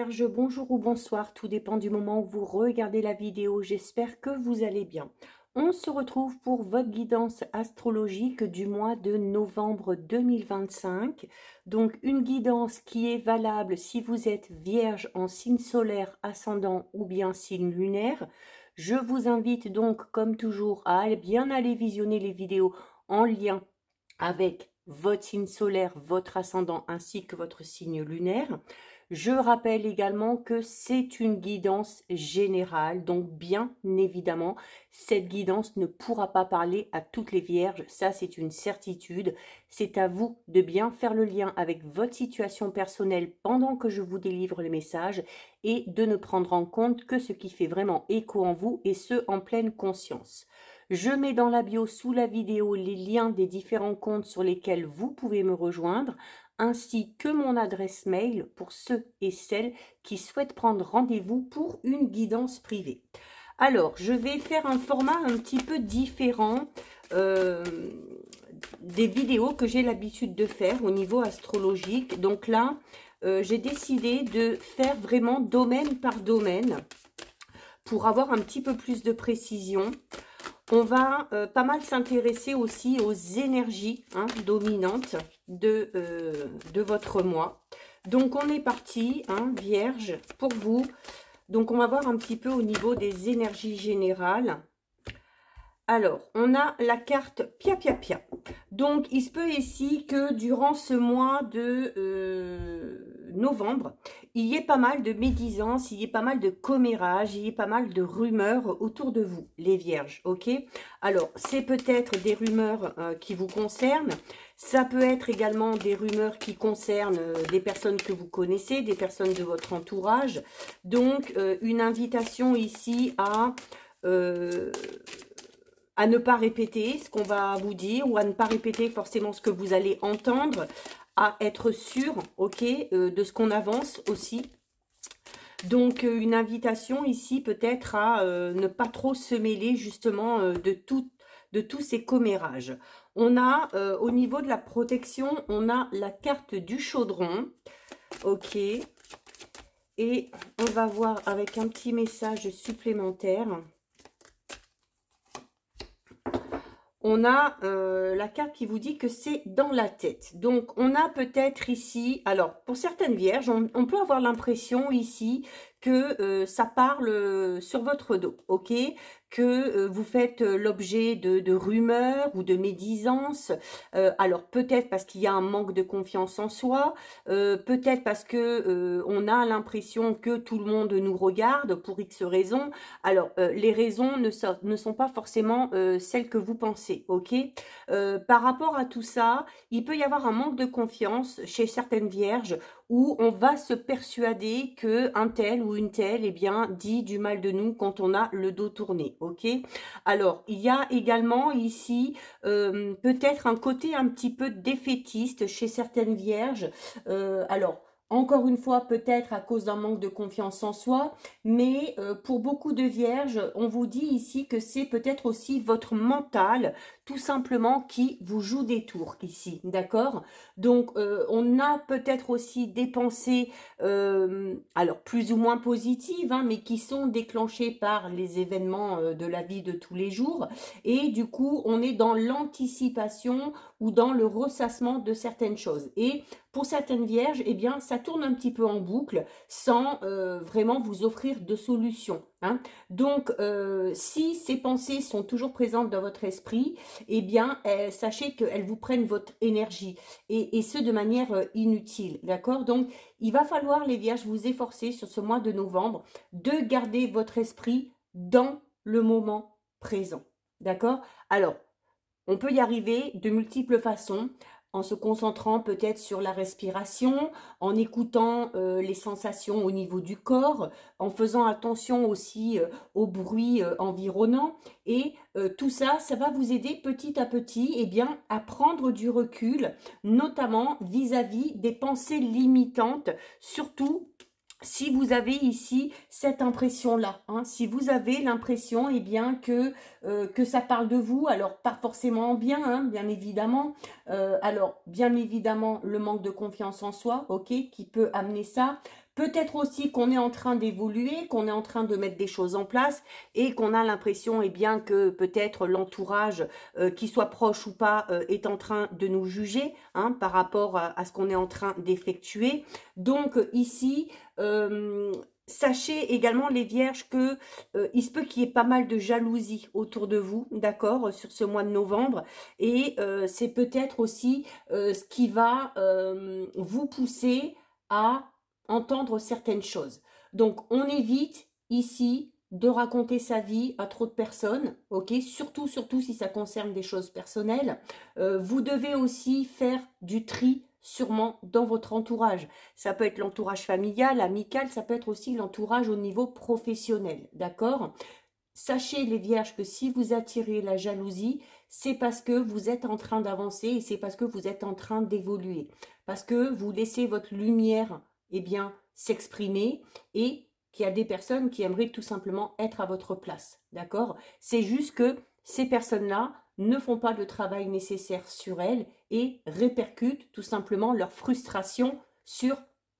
Vierge, bonjour ou bonsoir, tout dépend du moment où vous regardez la vidéo, j'espère que vous allez bien. On se retrouve pour votre guidance astrologique du mois de novembre 2025. Donc une guidance qui est valable si vous êtes Vierge en signe solaire, ascendant ou bien signe lunaire. Je vous invite donc comme toujours à bien aller visionner les vidéos en lien avec votre signe solaire, votre ascendant ainsi que votre signe lunaire. Je rappelle également que c'est une guidance générale, donc bien évidemment, cette guidance ne pourra pas parler à toutes les vierges, ça c'est une certitude. C'est à vous de bien faire le lien avec votre situation personnelle pendant que je vous délivre le message et de ne prendre en compte que ce qui fait vraiment écho en vous et ce en pleine conscience. Je mets dans la bio sous la vidéo les liens des différents comptes sur lesquels vous pouvez me rejoindre, ainsi que mon adresse mail pour ceux et celles qui souhaitent prendre rendez-vous pour une guidance privée. Alors, je vais faire un format un petit peu différent des vidéos que j'ai l'habitude de faire au niveau astrologique. Donc là, j'ai décidé de faire vraiment domaine par domaine pour avoir un petit peu plus de précision. On va pas mal s'intéresser aussi aux énergies dominantes de votre mois. Donc, on est parti, Vierge, pour vous. Donc, on va voir un petit peu au niveau des énergies générales. Alors, on a la carte Pia Pia Pia. Donc, il se peut ici que durant ce mois de novembre, il y ait pas mal de médisance, il y ait pas mal de commérages, il y ait pas mal de rumeurs autour de vous, les vierges, ok? Alors, c'est peut-être des rumeurs qui vous concernent. Ça peut être également des rumeurs qui concernent des personnes que vous connaissez, des personnes de votre entourage. Donc, une invitation ici à ne pas répéter ce qu'on va vous dire ou à ne pas répéter forcément ce que vous allez entendre, à être sûr, ok, de ce qu'on avance aussi. Donc, une invitation ici peut-être à ne pas trop se mêler justement de tous ces commérages. On a, au niveau de la protection, on a la carte du chaudron, ok, et on va voir avec un petit message supplémentaire. On a la carte qui vous dit que c'est dans la tête. Donc, on a peut-être ici, alors, pour certaines vierges, on peut avoir l'impression ici que ça parle sur votre dos, ok? Que vous faites l'objet de rumeurs ou de médisances. Alors, peut-être parce qu'il y a un manque de confiance en soi, peut-être parce que on a l'impression que tout le monde nous regarde pour X raisons. Alors, les raisons ne sont pas forcément celles que vous pensez, ok? Par rapport à tout ça, il peut y avoir un manque de confiance chez certaines vierges où on va se persuader que un tel ou une telle, eh bien, dit du mal de nous quand on a le dos tourné, ok? Alors, il y a également ici peut-être un côté un petit peu défaitiste chez certaines vierges. Alors, encore une fois, peut-être à cause d'un manque de confiance en soi, mais pour beaucoup de vierges, on vous dit ici que c'est peut-être aussi votre mental, tout simplement, qui vous joue des tours ici, d'accord? Donc, on a peut-être aussi des pensées, alors plus ou moins positives, mais qui sont déclenchées par les événements de la vie de tous les jours, et du coup, on est dans l'anticipation ou dans le ressassement de certaines choses. Et pour certaines vierges, eh bien, ça tourne un petit peu en boucle sans vraiment vous offrir de solution. Donc, si ces pensées sont toujours présentes dans votre esprit, eh bien, sachez qu'elles vous prennent votre énergie et ce de manière inutile, d'accord? Donc, il va falloir, les vierges, vous efforcer sur ce mois de novembre de garder votre esprit dans le moment présent, d'accord? Alors, on peut y arriver de multiples façons, en se concentrant peut-être sur la respiration, en écoutant les sensations au niveau du corps, en faisant attention aussi aux bruits environnants. Et tout ça, ça va vous aider petit à petit bien, à prendre du recul, notamment vis-à-vis des pensées limitantes, surtout si vous avez ici cette impression-là, si vous avez l'impression bien que ça parle de vous, alors pas forcément bien, bien évidemment, alors bien évidemment le manque de confiance en soi, ok, qui peut amener ça, Peut-être aussi qu'on est en train d'évoluer, qu'on est en train de mettre des choses en place et qu'on a l'impression, eh bien, que peut-être l'entourage, qu'il soit proche ou pas, est en train de nous juger, hein, par rapport à ce qu'on est en train d'effectuer. Donc ici, sachez également les vierges que il se peut qu'il y ait pas mal de jalousie autour de vous, d'accord, sur ce mois de novembre. Et c'est peut-être aussi ce qui va vous pousser à entendre certaines choses. Donc on évite ici de raconter sa vie à trop de personnes, ok, surtout si ça concerne des choses personnelles. Vous devez aussi faire du tri sûrement dans votre entourage. Ça peut être l'entourage familial, amical, ça peut être aussi l'entourage au niveau professionnel, d'accord? Sachez les vierges que si vous attirez la jalousie, c'est parce que vous êtes en train d'avancer et c'est parce que vous êtes en train d'évoluer. Parce que vous laissez votre lumière, eh bien, s'exprimer et qu'il y a des personnes qui aimeraient tout simplement être à votre place, d'accord? C'est juste que ces personnes-là ne font pas le travail nécessaire sur elles et répercutent tout simplement leur frustration sur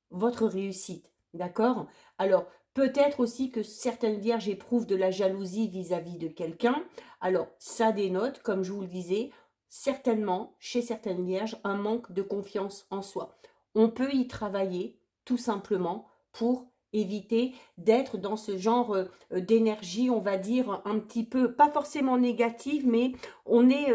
votre réussite, d'accord? Alors, peut-être aussi que certaines vierges éprouvent de la jalousie vis-à-vis de quelqu'un. Alors, ça dénote, comme je vous le disais, certainement, chez certaines vierges, un manque de confiance en soi. On peut y travailler, tout simplement, pour éviter d'être dans ce genre d'énergie, on va dire, un petit peu, pas forcément négative, mais on est,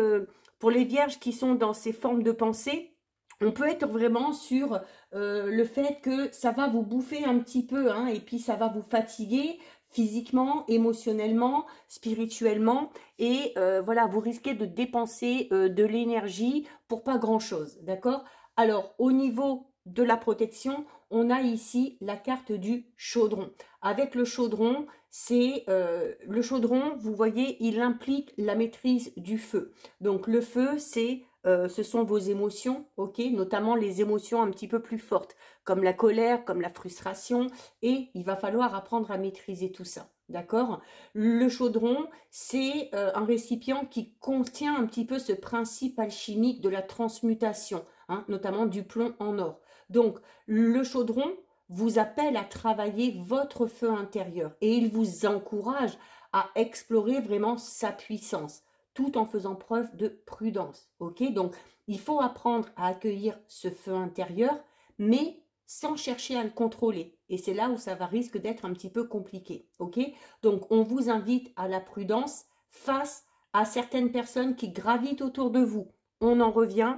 pour les vierges qui sont dans ces formes de pensée, on peut être vraiment sur le fait que ça va vous bouffer un petit peu, hein, et puis ça va vous fatiguer physiquement, émotionnellement, spirituellement, et voilà, vous risquez de dépenser de l'énergie pour pas grand-chose, d'accord? Alors, au niveau de la protection, on a ici la carte du chaudron. Avec le chaudron, le chaudron, vous voyez, il implique la maîtrise du feu. Donc le feu, ce sont vos émotions, ok, notamment les émotions un petit peu plus fortes, comme la colère, comme la frustration, et il va falloir apprendre à maîtriser tout ça, d'accord? Le chaudron, c'est un récipient qui contient un petit peu ce principe alchimique de la transmutation, hein, notamment du plomb en or. Donc, le chaudron vous appelle à travailler votre feu intérieur et il vous encourage à explorer vraiment sa puissance, tout en faisant preuve de prudence, ok? Donc, il faut apprendre à accueillir ce feu intérieur, mais sans chercher à le contrôler. Et c'est là où ça va risque d'être un petit peu compliqué, ok? Donc, on vous invite à la prudence face à certaines personnes qui gravitent autour de vous. On en revient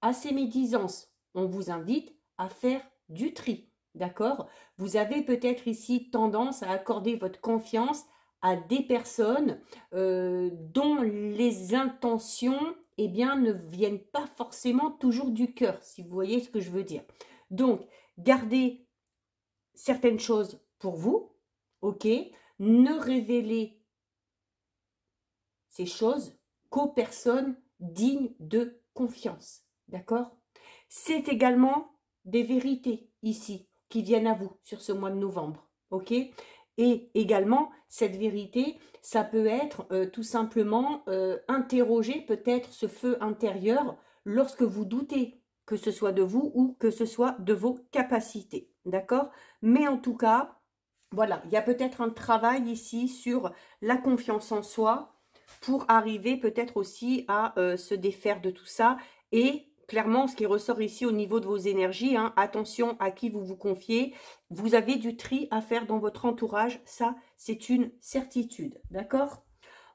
à ces médisances. On vous invite à faire du tri, d'accord? Vous avez peut-être ici tendance à accorder votre confiance à des personnes dont les intentions, eh bien, ne viennent pas forcément toujours du cœur, si vous voyez ce que je veux dire. Donc, gardez certaines choses pour vous, ok? Ne révélez ces choses qu'aux personnes dignes de confiance, d'accord? C'est également des vérités ici qui viennent à vous sur ce mois de novembre, ok? Et également, cette vérité, ça peut être tout simplement interroger peut-être ce feu intérieur lorsque vous doutez que ce soit de vous ou que ce soit de vos capacités, d'accord? Mais en tout cas, voilà, il y a peut-être un travail ici sur la confiance en soi pour arriver peut-être aussi à se défaire de tout ça. Et clairement, ce qui ressort ici au niveau de vos énergies, hein, attention à qui vous vous confiez. Vous avez du tri à faire dans votre entourage. Ça, c'est une certitude. D'accord?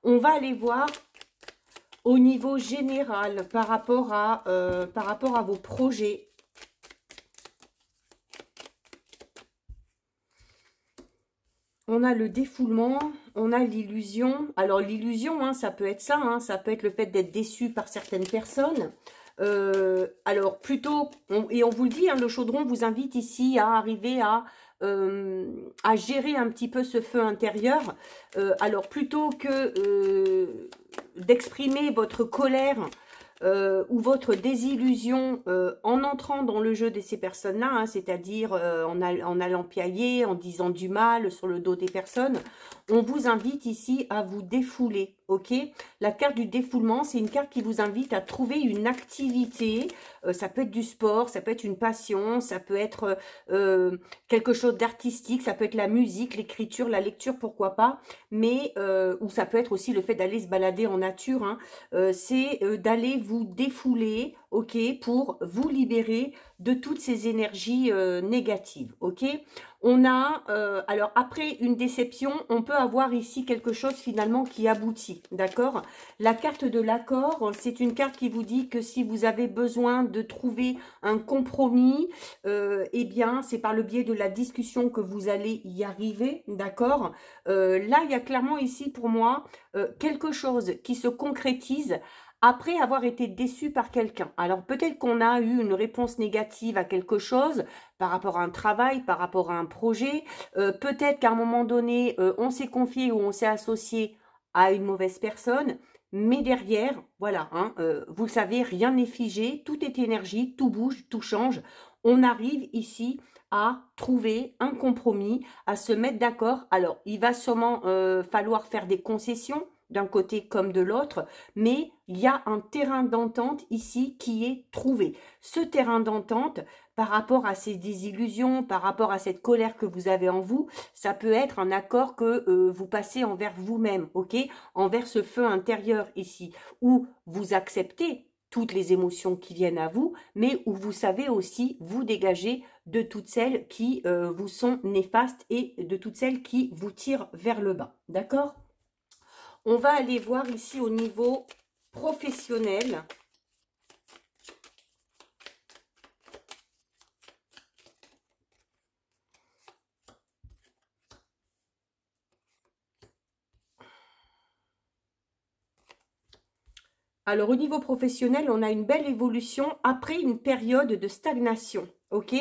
On va aller voir au niveau général par rapport à vos projets. On a le défoulement, on a l'illusion. Alors l'illusion, hein, ça peut être ça, hein, ça peut être le fait d'être déçu par certaines personnes. Alors plutôt, et on vous le dit, hein, le chaudron vous invite ici à arriver à gérer un petit peu ce feu intérieur. Alors plutôt que d'exprimer votre colère ou votre désillusion en entrant dans le jeu de ces personnes-là, hein, c'est-à-dire en allant piailler, en disant du mal sur le dos des personnes, on vous invite ici à vous défouler, ok? La carte du défoulement, c'est une carte qui vous invite à trouver une activité. Ça peut être du sport, ça peut être une passion, ça peut être quelque chose d'artistique, ça peut être la musique, l'écriture, la lecture, pourquoi pas. Mais, ou ça peut être aussi le fait d'aller se balader en nature, hein. C'est d'aller vous défouler, ok? Pour vous libérer de toutes ces énergies négatives, ok? On a, alors après une déception, on peut avoir ici quelque chose finalement qui aboutit, d'accord? La carte de l'accord, c'est une carte qui vous dit que si vous avez besoin de trouver un compromis, eh bien c'est par le biais de la discussion que vous allez y arriver, d'accord? Là, il y a clairement ici pour moi quelque chose qui se concrétise après avoir été déçu par quelqu'un. Alors peut-être qu'on a eu une réponse négative à quelque chose, par rapport à un travail, par rapport à un projet. Peut-être qu'à un moment donné, on s'est confié ou on s'est associé à une mauvaise personne. Mais derrière, voilà, hein, vous le savez, rien n'est figé, tout est énergie, tout bouge, tout change. On arrive ici à trouver un compromis, à se mettre d'accord. Alors, il va sûrement falloir faire des concessions d'un côté comme de l'autre, mais il y a un terrain d'entente ici qui est trouvé. Ce terrain d'entente, par rapport à ces désillusions, par rapport à cette colère que vous avez en vous, ça peut être un accord que vous passez envers vous-même, ok? Envers ce feu intérieur ici, où vous acceptez toutes les émotions qui viennent à vous, mais où vous savez aussi vous dégager de toutes celles qui vous sont néfastes et de toutes celles qui vous tirent vers le bas, d'accord? On va aller voir ici au niveau professionnel. Alors, au niveau professionnel, on a une belle évolution après une période de stagnation, ok?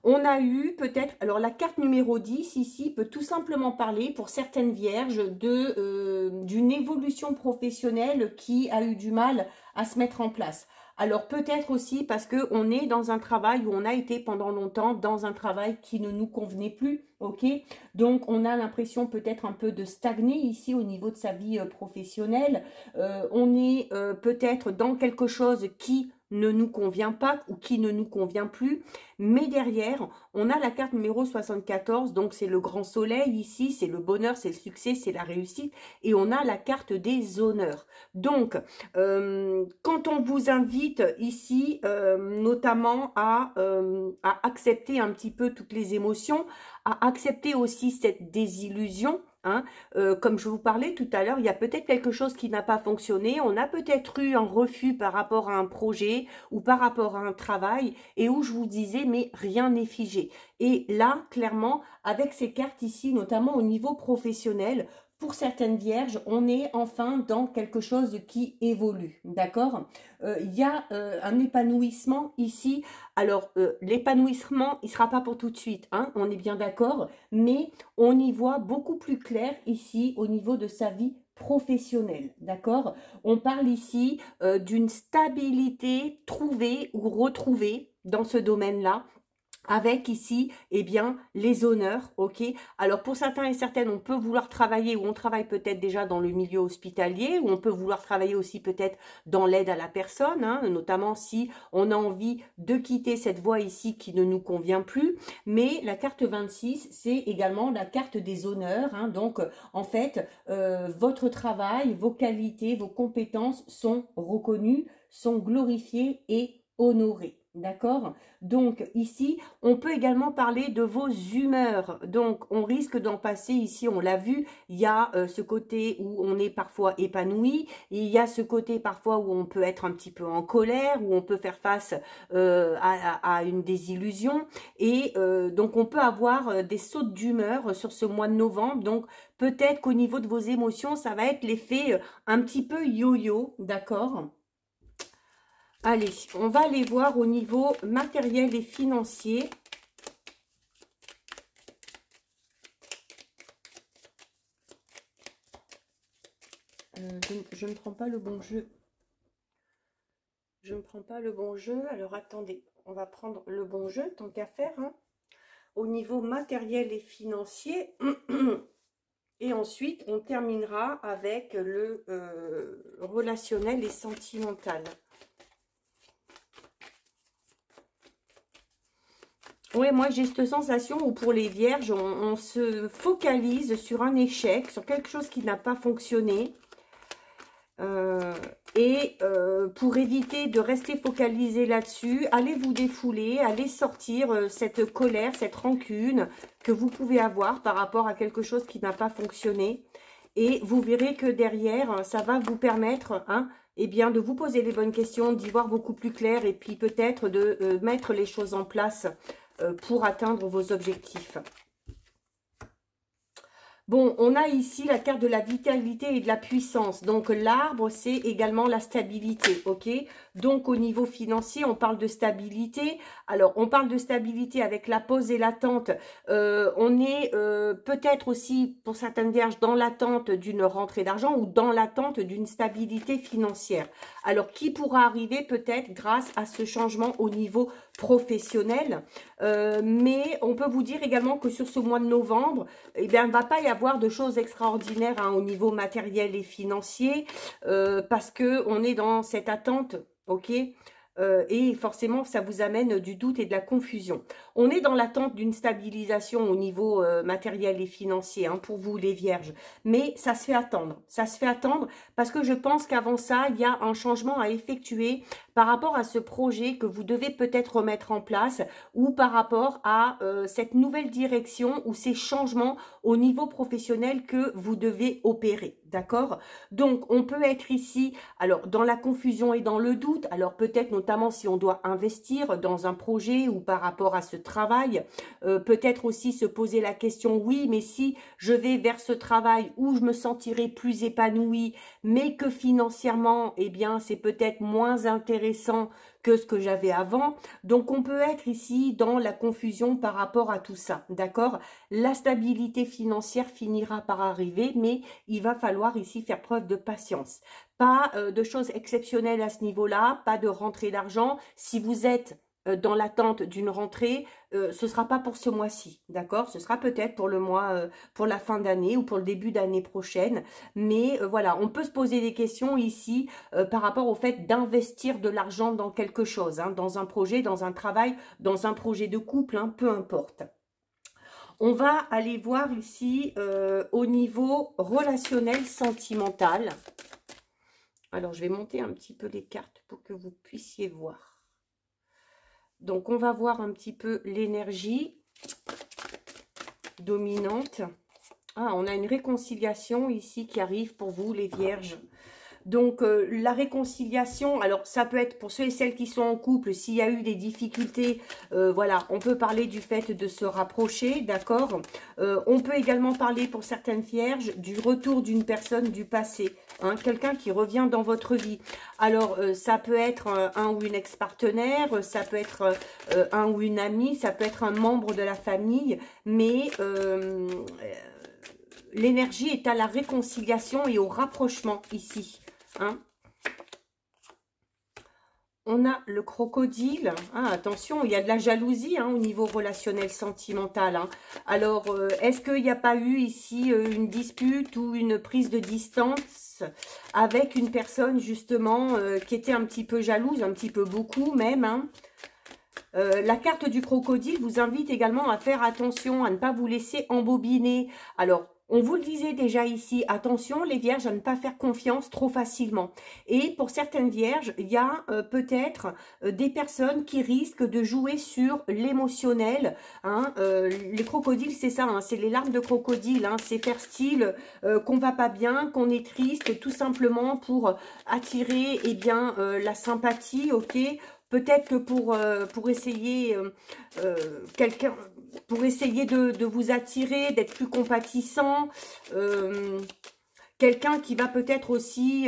On a eu peut-être, alors la carte numéro 10 ici peut tout simplement parler pour certaines vierges d'une évolution professionnelle qui a eu du mal à se mettre en place. Alors peut-être aussi parce qu'on est dans un travail où on a été pendant longtemps dans un travail qui ne nous convenait plus, ok? Donc on a l'impression peut-être un peu de stagner ici au niveau de sa vie professionnelle. On est peut-être dans quelque chose qui ne nous convient pas ou qui ne nous convient plus, mais derrière, on a la carte numéro 74, donc c'est le grand soleil ici, c'est le bonheur, c'est le succès, c'est la réussite, et on a la carte des honneurs. Donc, quand on vous invite ici, notamment à accepter un petit peu toutes les émotions, à accepter aussi cette désillusion, hein, comme je vous parlais tout à l'heure, il y a peut-être quelque chose qui n'a pas fonctionné. On a peut-être eu un refus par rapport à un projet ou par rapport à un travail et où je vous disais, mais rien n'est figé. Et là, clairement, avec ces cartes ici, notamment au niveau professionnel, pour certaines vierges, on est enfin dans quelque chose qui évolue, d'accord? Il y a un épanouissement ici. Alors, l'épanouissement, il ne sera pas pour tout de suite, hein, on est bien d'accord, mais on y voit beaucoup plus clair ici au niveau de sa vie professionnelle, d'accord? On parle ici d'une stabilité trouvée ou retrouvée dans ce domaine-là, avec ici, eh bien, les honneurs, ok? Alors, pour certains et certaines, on peut vouloir travailler, ou on travaille peut-être déjà dans le milieu hospitalier, ou on peut vouloir travailler aussi peut-être dans l'aide à la personne, hein, notamment si on a envie de quitter cette voie ici qui ne nous convient plus. Mais la carte 26, c'est également la carte des honneurs, hein, donc, en fait, votre travail, vos qualités, vos compétences sont reconnues, sont glorifiées et honorées. D'accord? Donc ici, on peut également parler de vos humeurs. Donc on risque d'en passer ici, on l'a vu, il y a ce côté où on est parfois épanoui, et il y a ce côté parfois où on peut être un petit peu en colère, où on peut faire face à une désillusion. Et donc on peut avoir des sautes d'humeur sur ce mois de novembre. Donc peut-être qu'au niveau de vos émotions, ça va être l'effet un petit peu yo-yo, d'accord? Allez, on va aller voir au niveau matériel et financier. Je ne prends pas le bon jeu. Je ne prends pas le bon jeu. Alors attendez, on va prendre le bon jeu, tant qu'à faire, hein. Au niveau matériel et financier. Et ensuite, on terminera avec le relationnel et sentimental. Ouais, moi j'ai cette sensation où pour les vierges, on se focalise sur un échec, sur quelque chose qui n'a pas fonctionné. Pour éviter de rester focalisé là-dessus, allez vous défouler, allez sortir cette colère, cette rancune que vous pouvez avoir par rapport à quelque chose qui n'a pas fonctionné. Et vous verrez que derrière, ça va vous permettre eh bien, de vous poser les bonnes questions, d'y voir beaucoup plus clair et puis peut-être de mettre les choses en place pour atteindre vos objectifs. Bon, on a ici la carte de la vitalité et de la puissance. Donc, l'arbre, c'est également la stabilité, ok? Donc, au niveau financier, on parle de stabilité. Alors, on parle de stabilité avec la pause et l'attente. On est peut-être aussi, pour certaines vierges, dans l'attente d'une rentrée d'argent ou dans l'attente d'une stabilité financière. Alors, qui pourra arriver peut-être grâce à ce changement au niveau professionnel. Mais on peut vous dire également que sur ce mois de novembre, eh bien, il ne va pas y avoir de choses extraordinaires au niveau matériel et financier parce qu'on est dans cette attente, ok, et forcément, ça vous amène du doute et de la confusion. On est dans l'attente d'une stabilisation au niveau matériel et financier pour vous les vierges. Mais ça se fait attendre. Ça se fait attendre parce que je pense qu'avant ça, il y a un changement à effectuer par rapport à ce projet que vous devez peut-être remettre en place ou par rapport à cette nouvelle direction ou ces changements au niveau professionnel que vous devez opérer. D'accord? Donc, on peut être ici, alors, dans la confusion et dans le doute. Alors, peut-être notamment si on doit investir dans un projet ou par rapport à ce travail. Peut-être aussi se poser la question, oui, mais si je vais vers ce travail où je me sentirai plus épanouie, mais que financièrement, eh bien, c'est peut-être moins intéressant que ce que j'avais avant. Donc, on peut être ici dans la confusion par rapport à tout ça, d'accord? La stabilité financière finira par arriver, mais il va falloir ici faire preuve de patience. Pas de choses exceptionnelles à ce niveau-là, pas de rentrée d'argent. Si vous êtes dans l'attente d'une rentrée, ce sera pas pour ce mois-ci, d'accord? Ce sera peut-être pour le mois, pour la fin d'année ou pour le début d'année prochaine. Mais voilà, on peut se poser des questions ici par rapport au fait d'investir de l'argent dans quelque chose, dans un projet, dans un travail, dans un projet de couple, peu importe. On va aller voir ici au niveau relationnel sentimental. Alors, je vais monter un petit peu les cartes pour que vous puissiez voir. Donc, on va voir un petit peu l'énergie dominante. Ah, on a une réconciliation ici qui arrive pour vous, les vierges. Donc, la réconciliation, alors ça peut être pour ceux et celles qui sont en couple, s'il y a eu des difficultés, voilà, on peut parler du fait de se rapprocher, d'accord. On peut également parler pour certaines vierges du retour d'une personne du passé, quelqu'un qui revient dans votre vie. Alors, ça peut être un ou une ex-partenaire, ça peut être un ou une amie, ça peut être un membre de la famille, mais l'énergie est à la réconciliation et au rapprochement ici. On a le crocodile. Attention, il y a de la jalousie au niveau relationnel sentimental. Alors, est-ce qu'il n'y a pas eu ici une dispute ou une prise de distance avec une personne justement qui était un petit peu jalouse, un petit peu beaucoup même la carte du crocodile vous invite également à faire attention, à ne pas vous laisser embobiner. Alors, on vous le disait déjà ici, attention les vierges à ne pas faire confiance trop facilement. Et pour certaines vierges, il y a peut-être des personnes qui risquent de jouer sur l'émotionnel. Les crocodiles, c'est ça, c'est les larmes de crocodile. C'est faire style qu'on va pas bien, qu'on est triste, tout simplement pour attirer la sympathie, ok. Peut-être que pour essayer quelqu'un, pour essayer de vous attirer, d'être plus compatissant, quelqu'un qui va peut-être aussi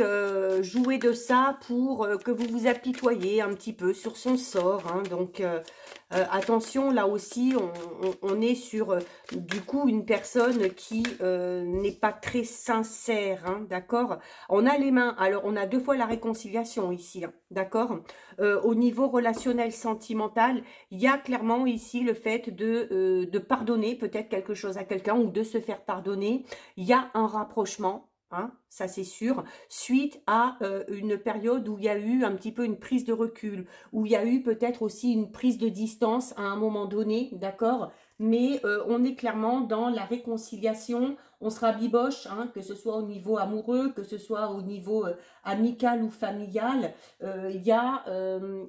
jouer de ça pour que vous vous apitoyiez un petit peu sur son sort. Donc, Attention, là aussi, on est sur, du coup, une personne qui n'est pas très sincère, hein, d'accord? On a les mains, alors on a deux fois la réconciliation ici, hein, d'accord? Au niveau relationnel, sentimental, il y a clairement ici le fait de pardonner peut-être quelque chose à quelqu'un ou de se faire pardonner. Il y a un rapprochement. Hein, ça c'est sûr, suite à une période où il y a eu un petit peu une prise de recul, où il y a eu peut-être aussi une prise de distance à un moment donné, d'accord? Mais on est clairement dans la réconciliation, on se rabiboche, hein, que ce soit au niveau amoureux, que ce soit au niveau amical ou familial. Il y a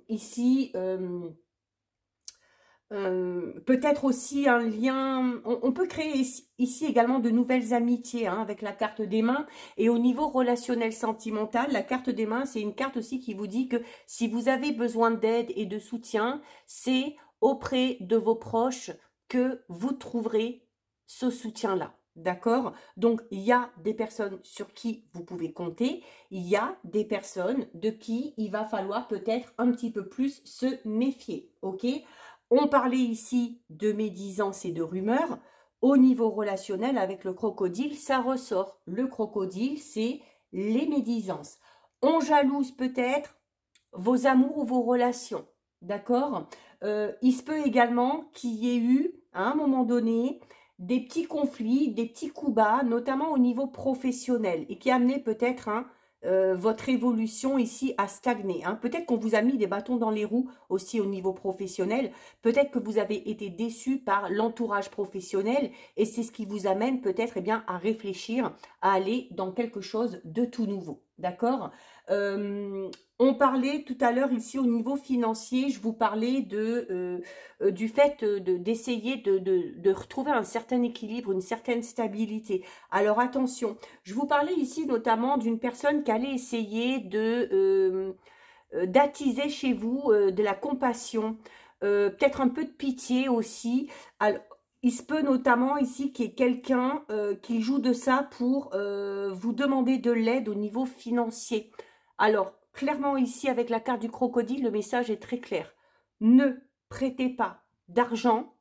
ici... peut-être aussi un lien, on peut créer ici également de nouvelles amitiés, hein, avec la carte des mains. Et au niveau relationnel sentimental, la carte des mains, c'est une carte aussi qui vous dit que si vous avez besoin d'aide et de soutien, c'est auprès de vos proches que vous trouverez ce soutien-là. D'accord? Donc, il y a des personnes sur qui vous pouvez compter. Il y a des personnes de qui il va falloir peut-être un petit peu plus se méfier. Ok? On parlait ici de médisance et de rumeurs. Au niveau relationnel avec le crocodile, ça ressort. Le crocodile, c'est les médisances. On jalouse peut-être vos amours ou vos relations. D'accord? Il se peut également qu'il y ait eu, à un moment donné, des petits conflits, des petits coups bas, notamment au niveau professionnel, et qui a amené peut-être votre évolution ici à stagner. Hein. Peut-être qu'on vous a mis des bâtons dans les roues aussi au niveau professionnel. Peut-être que vous avez été déçu par l'entourage professionnel et c'est ce qui vous amène peut-être à réfléchir, à aller dans quelque chose de tout nouveau. D'accord? On parlait tout à l'heure ici au niveau financier, je vous parlais du fait d'essayer de retrouver un certain équilibre, une certaine stabilité. Alors attention, je vous parlais ici notamment d'une personne qui allait essayer d'attiser chez vous de la compassion, peut-être un peu de pitié aussi. Alors, il se peut notamment ici qu'il y ait quelqu'un qui joue de ça pour vous demander de l'aide au niveau financier. Alors, clairement ici, avec la carte du crocodile, le message est très clair. Ne prêtez pas d'argent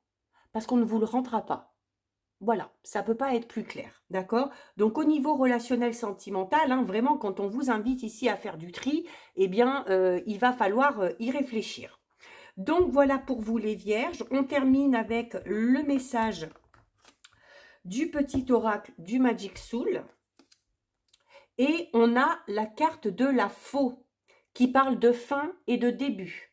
parce qu'on ne vous le rendra pas. Voilà, ça ne peut pas être plus clair, d'accord? Donc, au niveau relationnel sentimental, hein, vraiment, quand on vous invite ici à faire du tri, eh bien, il va falloir y réfléchir. Donc, voilà pour vous les vierges. On termine avec le message du petit oracle du Magic Soul. Et on a la carte de la faux qui parle de fin et de début.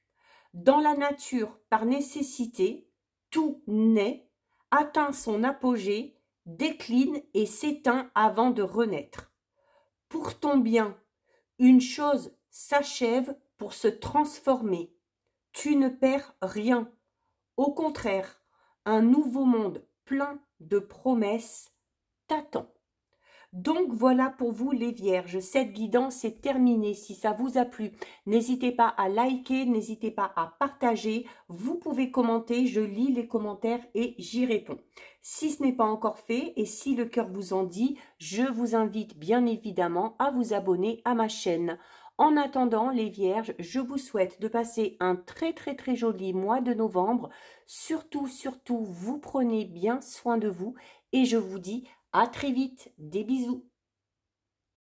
Dans la nature, par nécessité, tout naît, atteint son apogée, décline et s'éteint avant de renaître. Pour ton bien, une chose s'achève pour se transformer. Tu ne perds rien. Au contraire, un nouveau monde plein de promesses t'attend. Donc voilà pour vous les vierges, cette guidance est terminée. Si ça vous a plu, n'hésitez pas à liker, n'hésitez pas à partager. Vous pouvez commenter, je lis les commentaires et j'y réponds. Si ce n'est pas encore fait et si le cœur vous en dit, je vous invite bien évidemment à vous abonner à ma chaîne. En attendant les vierges, je vous souhaite de passer un très joli mois de novembre. Surtout, vous prenez bien soin de vous et je vous dis à très vite, des bisous.